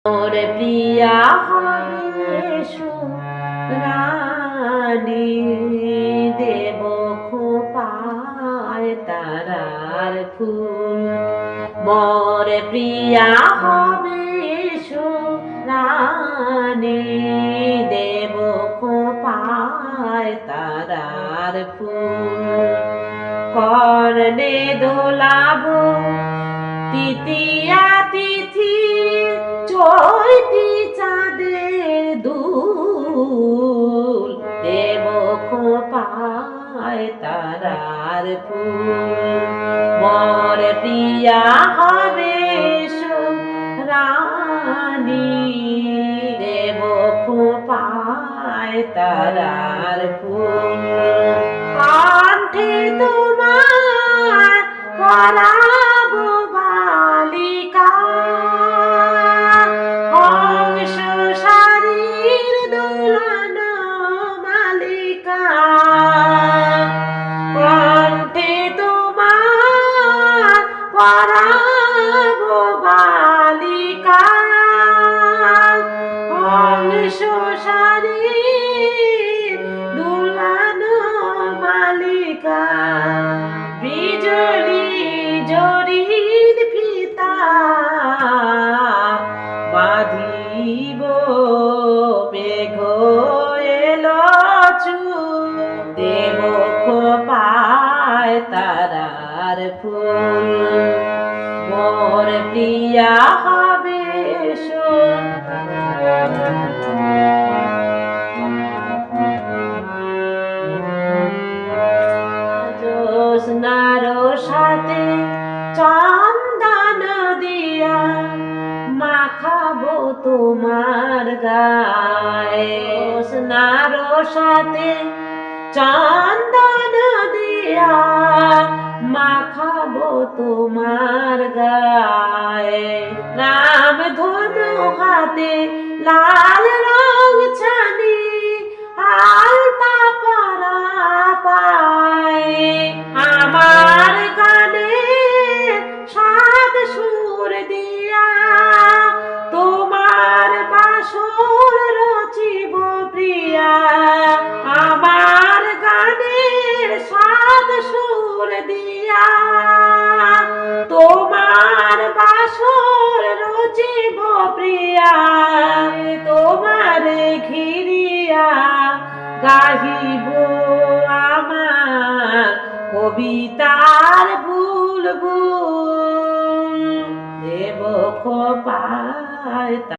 মোর প্রিয়া হবে রানী, দেব খোপায় তারার ফুল। মোর প্রিয়া হবে রানী, দেব খোপায় তারার ফুল। কর্ণে দোলাবো তৃতীয়া তিথি, চৈতি চাঁদের দুল। দেব খোপায় তারার ফুল। মোর প্রিয়া হবে রানী, দেব খোপায় তারার ফুল। কণ্ঠে তোমার পরাবো বালিকা, হংস শারীর দোলন মালিকা। কণ্ঠে তোমার পরাবো বালিকা, হংস শারীর দোলন মালিকা। বিজলি জরির ফিতা বাঁধিব, মেঘ এলো চুল। দেব খোপায় তারার ফুল। মোর প্রিয়া হবে জ্যোৎস্নার সাথে চন্দন দিয়া মাখাবো তোমার গায়ে। জ্যোৎস্নার সাথে চন্দন দিয়া মাখাবো তোমার গায়ে। নাম ধনু হাতে লাল রং ছানি, আলতা পরা পায়ে। আমার গানে সাত সুর দিয়া তোমার বাসর রচিব প্রিয়া। আমার গানের সাত সুর দিয়া তোমার বাসর রচিব প্রিয়া। তোমার ঘিরিয়া গাহিব আমার কবিতার বুলবুল। দেব খোপায়